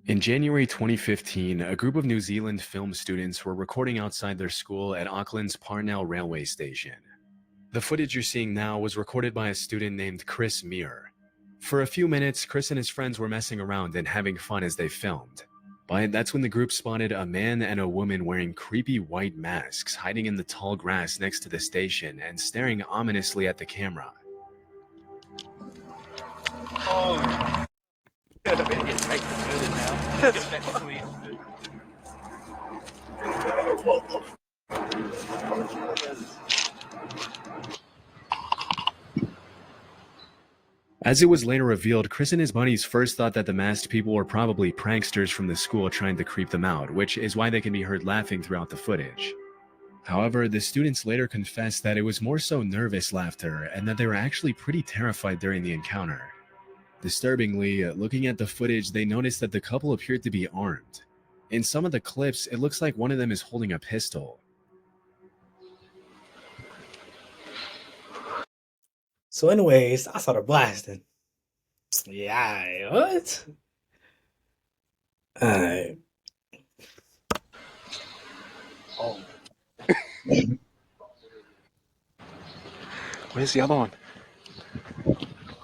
In January 2015, a group of New Zealand film students were recording outside their school at Auckland's Parnell railway station. The footage you're seeing now was recorded by a student named Chris Muir. For a few minutes, Chris and his friends were messing around and having fun as they filmed. But that's when the group spotted a man and a woman wearing creepy white masks hiding in the tall grass next to the station and staring ominously at the camera. Oh, yeah, I better get straight to further now. Get back to clear. As it was later revealed, Chris and his buddies first thought that the masked people were probably pranksters from the school trying to creep them out, which is why they can be heard laughing throughout the footage. However, the students later confessed that it was more so nervous laughter and that they were actually pretty terrified during the encounter. Disturbingly, looking at the footage, they noticed that the couple appeared to be armed. In some of the clips, it looks like one of them is holding a pistol. So, anyways, I started blasting. Yeah, what? Alright. Oh. Where's the other one?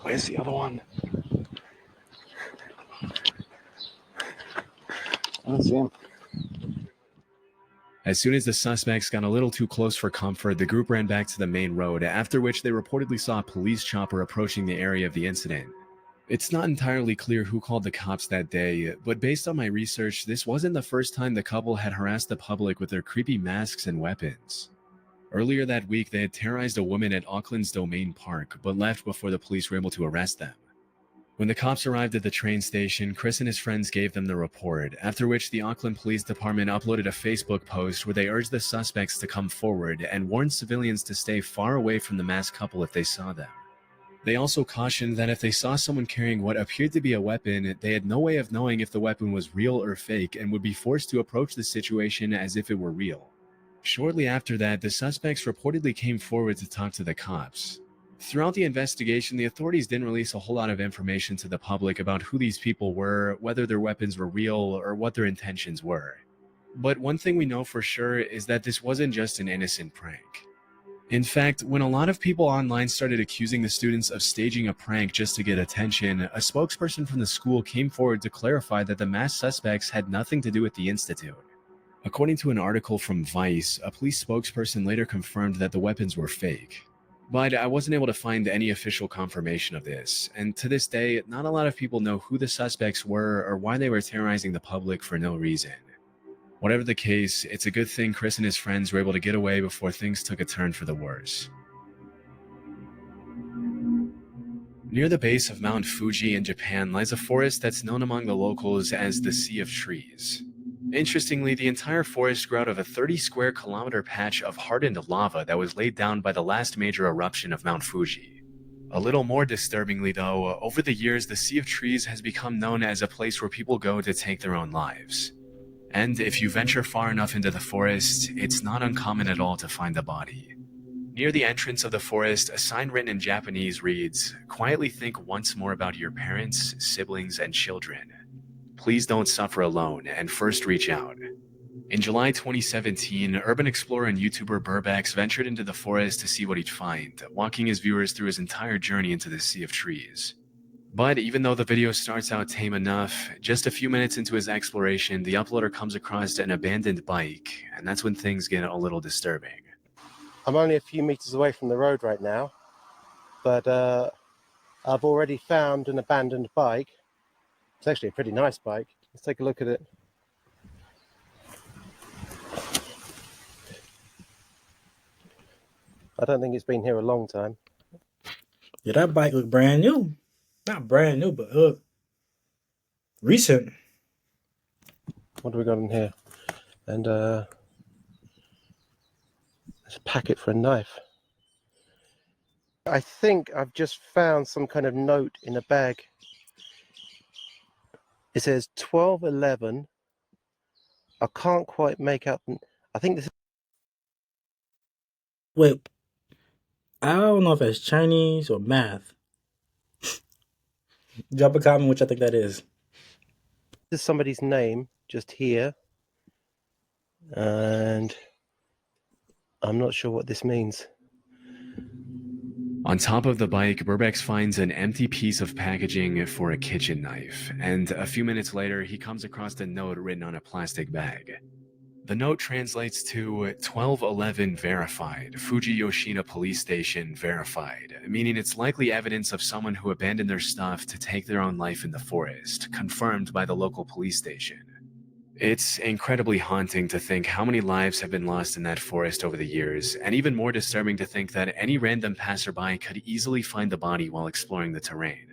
Where's the other one? I don't see him. As soon as the suspects got a little too close for comfort, the group ran back to the main road, after which they reportedly saw a police chopper approaching the area of the incident. It's not entirely clear who called the cops that day, but based on my research, this wasn't the first time the couple had harassed the public with their creepy masks and weapons. Earlier that week, they had terrorized a woman at Auckland's Domain Park, but left before the police were able to arrest them. When the cops arrived at the train station, Chris and his friends gave them the report, after which the Auckland Police Department uploaded a Facebook post where they urged the suspects to come forward and warned civilians to stay far away from the masked couple if they saw them. They also cautioned that if they saw someone carrying what appeared to be a weapon, they had no way of knowing if the weapon was real or fake and would be forced to approach the situation as if it were real. Shortly after that, the suspects reportedly came forward to talk to the cops. Throughout the investigation, the authorities didn't release a whole lot of information to the public about who these people were, whether their weapons were real, or what their intentions were. But one thing we know for sure is that this wasn't just an innocent prank. In fact, when a lot of people online started accusing the students of staging a prank just to get attention, a spokesperson from the school came forward to clarify that the masked suspects had nothing to do with the institute. According to an article from Vice, a police spokesperson later confirmed that the weapons were fake. But I wasn't able to find any official confirmation of this, and to this day, not a lot of people know who the suspects were or why they were terrorizing the public for no reason. Whatever the case, it's a good thing Chris and his friends were able to get away before things took a turn for the worse. Near the base of Mount Fuji in Japan lies a forest that's known among the locals as the Sea of Trees. Interestingly, the entire forest grew out of a 30 square kilometer patch of hardened lava that was laid down by the last major eruption of Mount Fuji. A little more disturbingly though, over the years the Sea of Trees has become known as a place where people go to take their own lives. And if you venture far enough into the forest, it's not uncommon at all to find a body. Near the entrance of the forest, a sign written in Japanese reads, "Quietly think once more about your parents, siblings, and children. Please don't suffer alone, and first reach out." In July 2017, urban explorer and YouTuber Burbax ventured into the forest to see what he'd find, walking his viewers through his entire journey into the Sea of Trees. But even though the video starts out tame enough, just a few minutes into his exploration, the uploader comes across an abandoned bike, and that's when things get a little disturbing. I'm only a few meters away from the road right now, but I've already found an abandoned bike. It's actually a pretty nice bike. Let's take a look at it. I don't think it's been here a long time. Yeah, that bike look brand new. Not brand new, but look recent. What do we got in here? And there's a packet for a knife. I think I've just found some kind of note in a bag. It says 1211. I can't quite make out. I think this is... Wait, I don't know if it's Chinese or math. Drop a comment which I think that is. is somebody's name just here. And I'm not sure what this means. On top of the bike, Burbex finds an empty piece of packaging for a kitchen knife, and a few minutes later, he comes across a note written on a plastic bag. The note translates to 1211 verified, Fuji Yoshida Police Station verified, meaning it's likely evidence of someone who abandoned their stuff to take their own life in the forest, confirmed by the local police station. It's incredibly haunting to think how many lives have been lost in that forest over the years, and even more disturbing to think that any random passerby could easily find the body while exploring the terrain.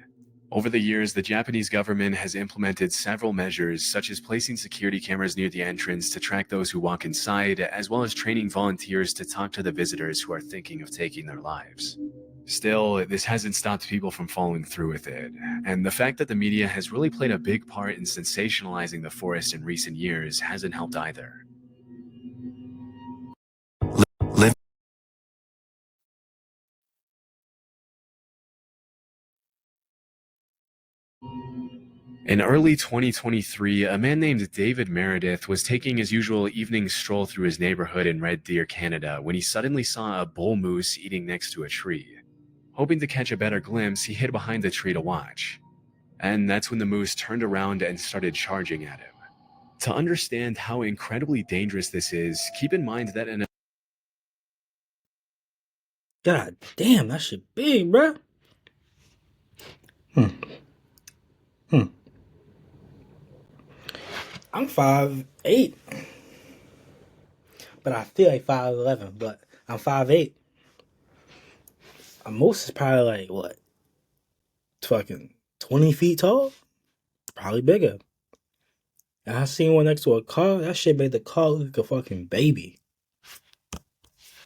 Over the years, the Japanese government has implemented several measures, such as placing security cameras near the entrance to track those who walk inside, as well as training volunteers to talk to the visitors who are thinking of taking their lives. Still, this hasn't stopped people from following through with it, and the fact that the media has really played a big part in sensationalizing the forest in recent years hasn't helped either. In early 2023, a man named David Meredith was taking his usual evening stroll through his neighborhood in Red Deer, Canada, when he suddenly saw a bull moose eating next to a tree. Hoping to catch a better glimpse, he hid behind the tree to watch. And that's when the moose turned around and started charging at him. To understand how incredibly dangerous this is, keep in mind that in a God damn, that shit big, bruh. I'm 5'8", but I feel like 5'11", but I'm 5'8". A moose is probably like, what, fucking 20 feet tall? Probably bigger. And I seen one next to a car. That shit made the car look like a fucking baby.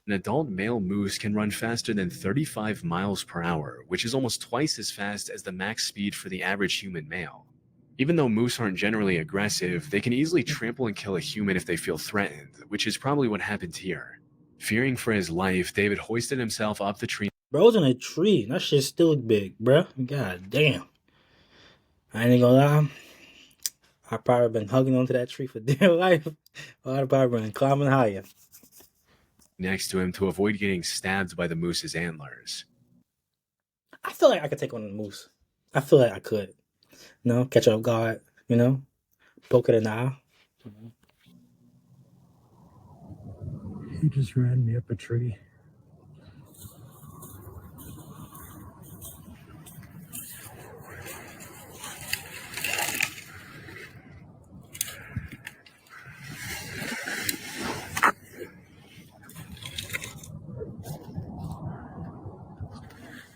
An adult male moose can run faster than 35 miles per hour, which is almost twice as fast as the max speed for the average human male. Even though moose aren't generally aggressive, they can easily trample and kill a human if they feel threatened, which is probably what happened here. Fearing for his life, David hoisted himself up the tree. Bro's in a tree. That shit still look big, bruh. God damn. I ain't gonna lie. I probably been hugging onto that tree for dear life. Or I'd probably been climbing higher. Next to him to avoid getting stabbed by the moose's antlers. I feel like I could take on a moose. I feel like I could. You know, catch off guard, you know, poke it in the eye. He just ran me up a tree.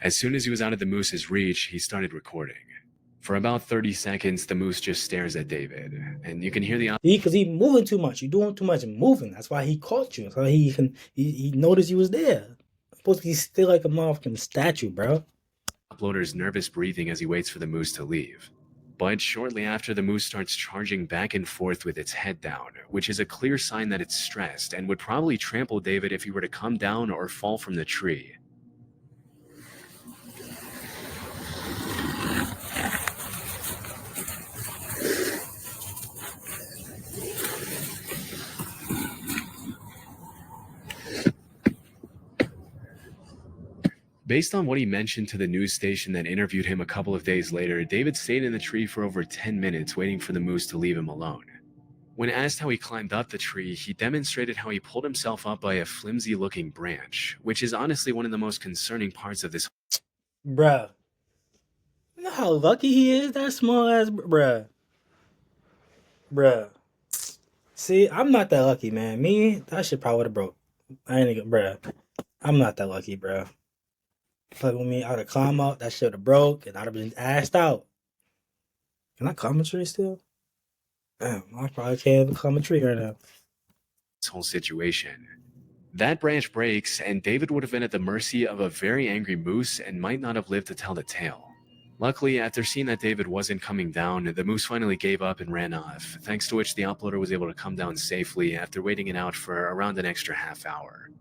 As soon as he was out of the moose's reach, he started recording. For about 30 seconds, the moose just stares at David, and you can hear the Because he moving too much. You doing too much moving. That's why he caught you. So he noticed you was there. Supposed to be still like a motherfucking statue, bro. uploader's nervous breathing as he waits for the moose to leave. But shortly after, the moose starts charging back and forth with its head down, which is a clear sign that it's stressed and would probably trample David if he were to come down or fall from the tree. Based on what he mentioned to the news station that interviewed him a couple of days later, David stayed in the tree for over 10 minutes waiting for the moose to leave him alone. When asked how he climbed up the tree, he demonstrated how he pulled himself up by a flimsy-looking branch, which is honestly one of the most concerning parts of this. Bruh. You know how lucky he is? That small ass, bruh. Bruh. See, I'm not that lucky, man. Me, that shit probably would have broke. I ain't gonna, bruh. I'm not that lucky, bruh. But with me, I would have climbed out, that shit would have broke, and I'd have been assed out. Can I climb a tree still? Damn, I probably can't even climb a tree right now. This whole situation. That branch breaks, and David would have been at the mercy of a very angry moose and might not have lived to tell the tale. Luckily, after seeing that David wasn't coming down, the moose finally gave up and ran off, thanks to which the uploader was able to come down safely after waiting it out for around an extra half hour.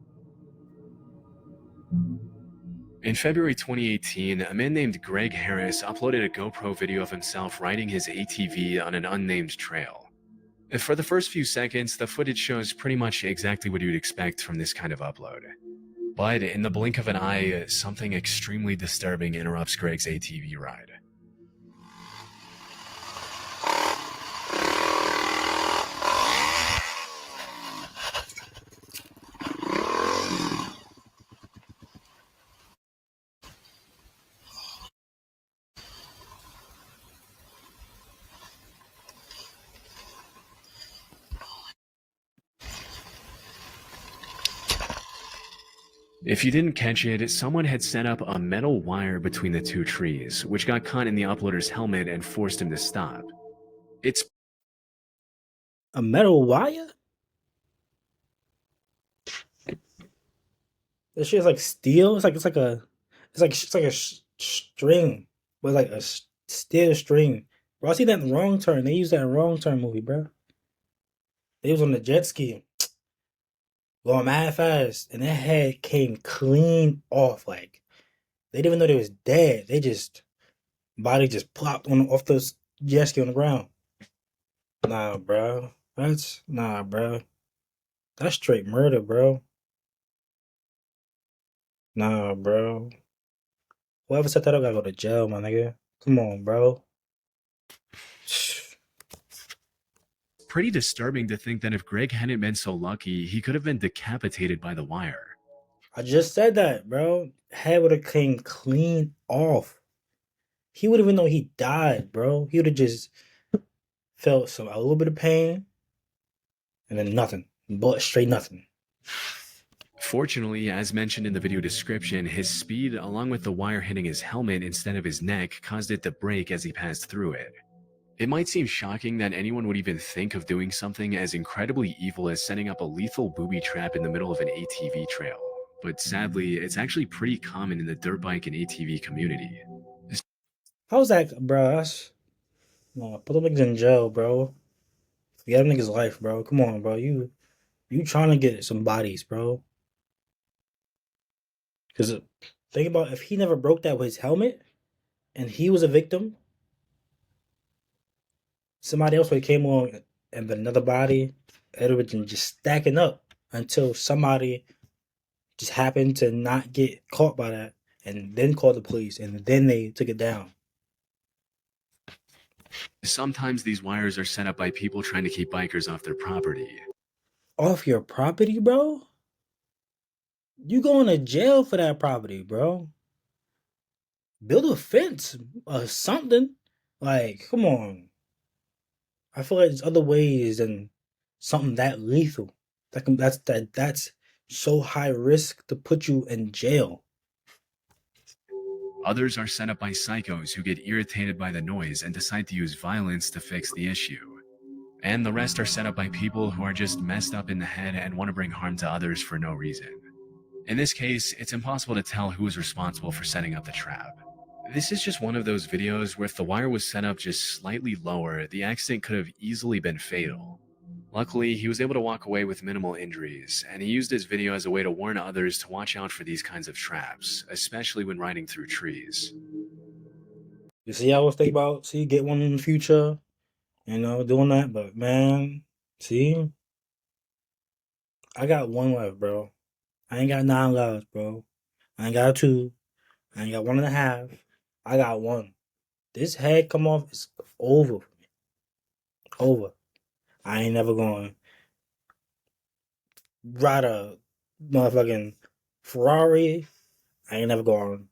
In February 2018, a man named Greg Harris uploaded a GoPro video of himself riding his ATV on an unnamed trail. For the first few seconds, the footage shows pretty much exactly what you'd expect from this kind of upload. But in the blink of an eye, something extremely disturbing interrupts Greg's ATV ride. If you didn't catch it, someone had set up a metal wire between the two trees, which got caught in the uploader's helmet and forced him to stop. It's A metal wire? This shit is like steel. It's like a string, but like a steel string. Bro, I see that in Wrong Turn. They used that in Wrong Turn movie, bro. They was on the jet ski, going mad fast, and that head came clean off. Like they didn't even know they was dead. They just body just plopped on off the jet ski on the ground. Nah, bro. Bro. That's straight murder, bro. Nah, bro. Whoever set that up gotta go to jail, my nigga. Come on, bro. pretty disturbing to think that if Greg hadn't been so lucky, he could have been decapitated by the wire. I just said that, bro. Head would have came clean off. He would even know he died, bro. He would have just felt a little bit of pain, and then nothing. But straight nothing. Fortunately, as mentioned in the video description, his speed, along with the wire hitting his helmet instead of his neck, caused it to break as he passed through it. It might seem shocking that anyone would even think of doing something as incredibly evil as setting up a lethal booby trap in the middle of an ATV trail, but sadly, it's actually pretty common in the dirt bike and ATV community. How's that, bro? That's no, put them niggas in jail, bro. Forget them niggas' life, bro. Come on, bro. You trying to get some bodies, bro? Because think about if he never broke that with his helmet, and he was a victim. Somebody else would have came along and been another body. It would have been just stacking up until somebody just happened to not get caught by that, and then called the police, and then they took it down. Sometimes these wires are set up by people trying to keep bikers off their property. Off your property, bro? You going to jail for that property, bro. Build a fence or something. Like, come on. I feel like there's other ways than something that lethal. That's so high risk to put you in jail. Others are set up by psychos who get irritated by the noise and decide to use violence to fix the issue. And the rest are set up by people who are just messed up in the head and want to bring harm to others for no reason. In this case, it's impossible to tell who is responsible for setting up the trap. This is just one of those videos where if the wire was set up just slightly lower, the accident could have easily been fatal. Luckily, he was able to walk away with minimal injuries, and he used his video as a way to warn others to watch out for these kinds of traps, especially when riding through trees. You see, I was thinking about, get one in the future, doing that, but man, see, I got one left, bro. I ain't got 9 lives, bro. I ain't got 2. I ain't got 1.5. I got 1. This head come off is over for me. Over. I ain't never going to ride a motherfucking Ferrari. I ain't never going to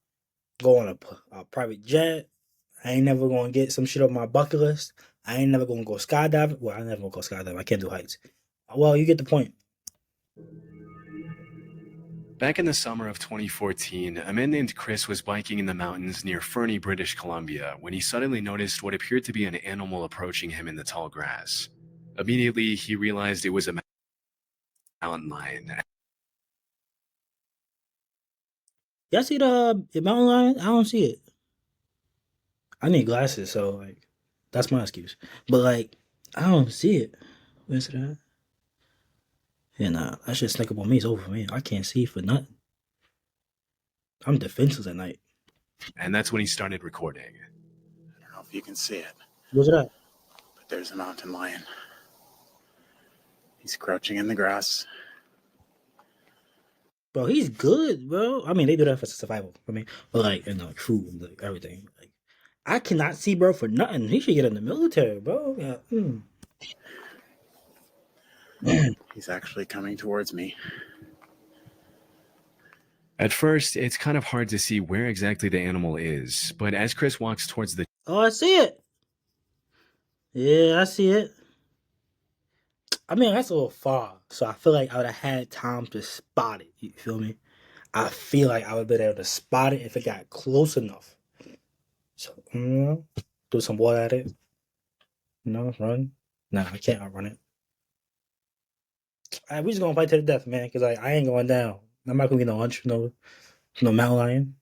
go on a private jet. I ain't never going to get some shit on my bucket list. I ain't never going to go skydiving. Well, I never going to go skydiving. I can't do heights. Well, you get the point. Back in the summer of 2014, a man named Chris was biking in the mountains near Fernie, British Columbia, when he suddenly noticed what appeared to be an animal approaching him in the tall grass. Immediately, he realized it was a mountain lion. Y'all see the mountain lion? I don't see it. I need glasses, so that's my excuse. But I don't see it. Where's it at? Yeah, nah, that shit sneak up on me. It's over for me. I can't see for nothing. I'm defenseless at night. And that's when he started recording. I don't know if you can see it, What's that? but there's a mountain lion. He's crouching in the grass. Bro, he's good, bro. I mean, they do that for survival. I mean, but like, food and like, everything. Like, I cannot see bro for nothing. He should get in the military, bro. Yeah. He's actually coming towards me. At first, it's kind of hard to see where exactly the animal is, but as Chris walks towards the Oh, I see it. Yeah, I see it. I mean, that's a little far, so I feel like I would have had time to spot it. You feel me? I feel like I would have been able to spot it if it got close enough. So, do some water at it. Run. Nah, I can't outrun it. We just gonna fight to the death, man. Cause I ain't going down. I'm not gonna get no lunch, no mountain lion.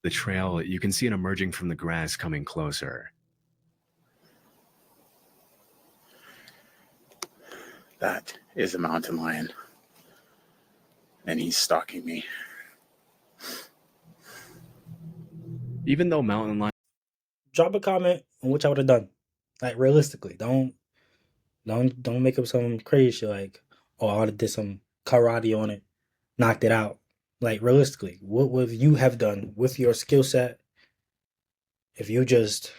trail, you can see it emerging from the grass coming closer. That is a mountain lion. And he's stalking me. Even though mountain lions Drop a comment on which I would have done. Like realistically, don't make up some crazy shit like, oh, I would have did some karate on it, knocked it out. Like realistically, what would you have done with your skill set if you just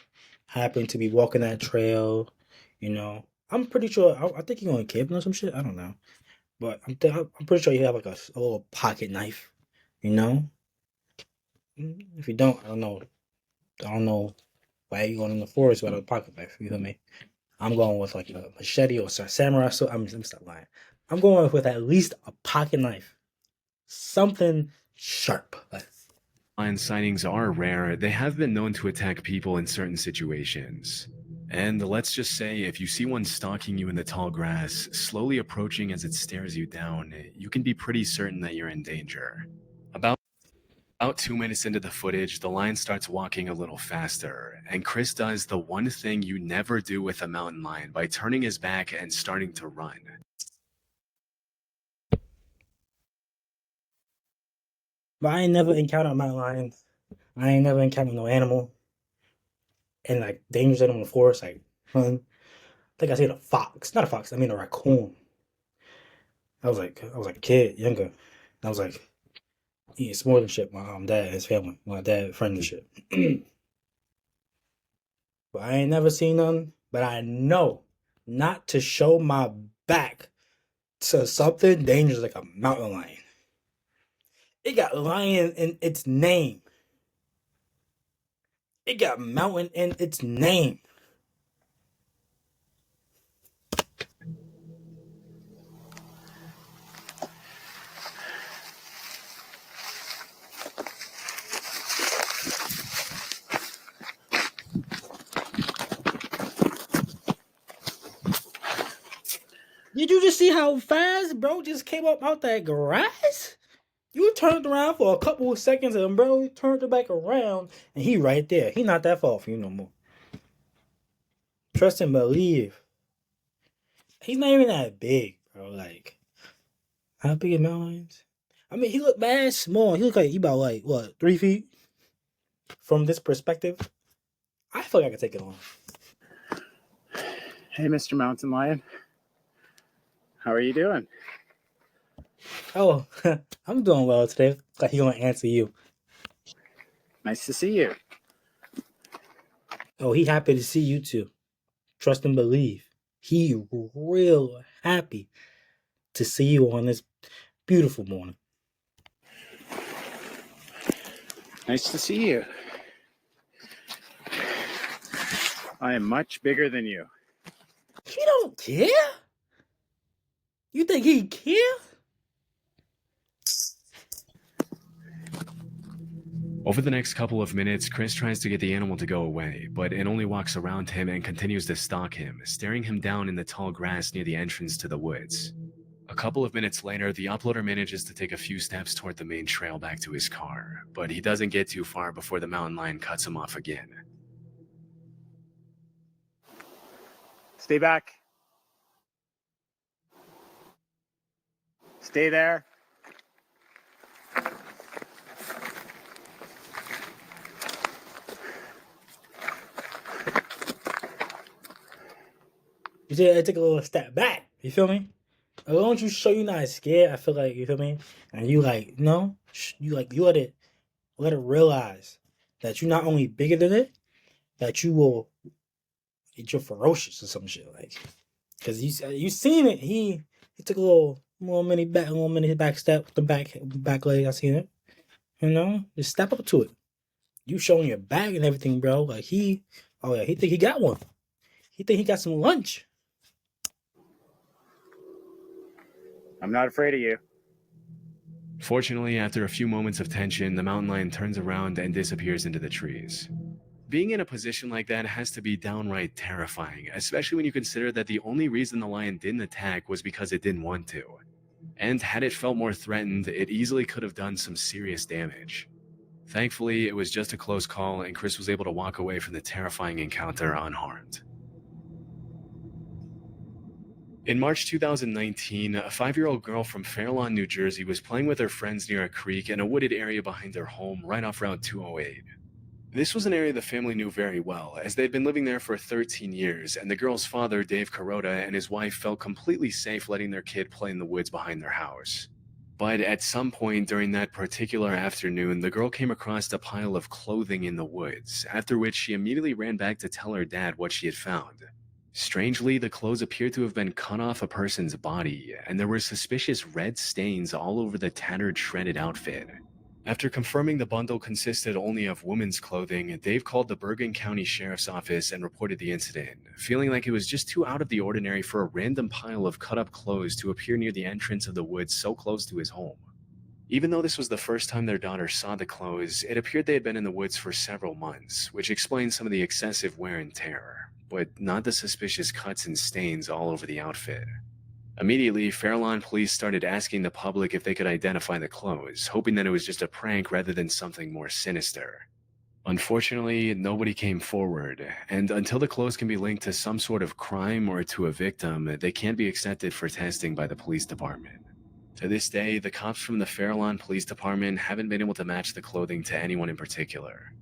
happen to be walking that trail? You know, I'm pretty sure. I think you're going camping or some shit. I don't know, but I'm pretty sure you have like a little pocket knife. You know, if you don't, I don't know why you going in the forest with a pocket knife. You feel me? I'm going with like a machete or a samurai sword. Let me stop lying. I'm going with at least a pocket knife, something sharp. lion sightings are rare. They have been known to attack people in certain situations. And let's just say, if you see one stalking you in the tall grass, slowly approaching as it stares you down, you can be pretty certain that you're in danger. About 2 minutes into the footage, the lion starts walking a little faster, and Chris does the one thing you never do with a mountain lion by turning his back and starting to run. But I ain't never encountered a mountain lion. I ain't never encountered no animal. And like dangerous animal in the forest, like I think I seen a fox. Not a fox, I mean a raccoon. I was like a kid, younger. I was like eating s'mores and shit. My dad and his family. My dad friends and shit. But I ain't never seen none. But I know not to show my back to something dangerous like a mountain lion. It got lion in its name. It got mountain in its name. Did you just see how fast bro just came up out that grass? You turned around for a couple of seconds and bro turned it back around and he right there. He not that far from you no more. Trust and believe. He's not even that big, bro. Like, how big are mountain lions? I mean, he look mad small. He look like he about like, what, 3 feet? From this perspective, I feel like I could take it on. Hey, Mr. Mountain Lion. How are you doing? Oh, I'm doing well today. Like he gonna answer you. Nice to see you. Oh, he happy to see you too. Trust and believe. He real happy to see you on this beautiful morning. Nice to see you. I am much bigger than you. He don't care? You think he care? Over the next couple of minutes, Chris tries to get the animal to go away, but it only walks around him and continues to stalk him, staring him down in the tall grass near the entrance to the woods. A couple of minutes later, the uploader manages to take a few steps toward the main trail back to his car, but he doesn't get too far before the mountain lion cuts him off again. Stay back. Stay there. You see, I take a little step back. You feel me? As long as you show you're not scared, I feel like, you feel me? And you like, you let it realize that you're not only bigger than it, that you're ferocious or some shit. Like, cause you seen it. He took a little mini back step with the back leg. I seen it. You know, just step up to it. You showing your back and everything, bro. Like he think he got one. He think he got some lunch. I'm not afraid of you. Fortunately, after a few moments of tension, the mountain lion turns around and disappears into the trees. Being in a position like that has to be downright terrifying, especially when you consider that the only reason the lion didn't attack was because it didn't want to. And had it felt more threatened, it easily could have done some serious damage. Thankfully, it was just a close call, and Chris was able to walk away from the terrifying encounter unharmed. In March 2019, a 5-year-old girl from Fairlawn, New Jersey was playing with her friends near a creek in a wooded area behind their home right off Route 208. This was an area the family knew very well, as they'd been living there for 13 years, and the girl's father, Dave Kuroda, and his wife felt completely safe letting their kid play in the woods behind their house. But at some point during that particular afternoon, the girl came across a pile of clothing in the woods, after which she immediately ran back to tell her dad what she had found. Strangely, the clothes appeared to have been cut off a person's body, and there were suspicious red stains all over the tattered, shredded outfit. After confirming the bundle consisted only of women's clothing, Dave called the Bergen County Sheriff's Office and reported the incident, feeling like it was just too out of the ordinary for a random pile of cut-up clothes to appear near the entrance of the woods so close to his home. Even though this was the first time their daughter saw the clothes, it appeared they had been in the woods for several months, which explains some of the excessive wear and tear, but not the suspicious cuts and stains all over the outfit. Immediately, Fairlawn police started asking the public if they could identify the clothes, hoping that it was just a prank rather than something more sinister. Unfortunately, nobody came forward, and until the clothes can be linked to some sort of crime or to a victim, they can't be accepted for testing by the police department. To this day, the cops from the Fairlawn Police Department haven't been able to match the clothing to anyone in particular.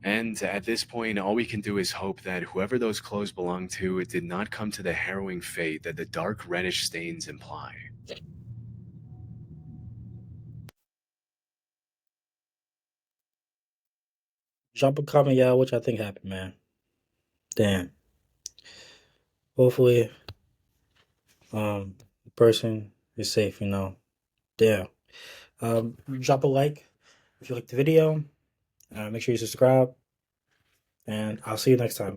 And at this point, all we can do is hope that whoever those clothes belonged to did not come to the harrowing fate that the dark reddish stains imply. Drop a comment, y'all, what y'all think happened, man. Damn. Hopefully, the person is safe, you know. Damn. Drop a like if you liked the video. Make sure you subscribe. And I'll see you next time.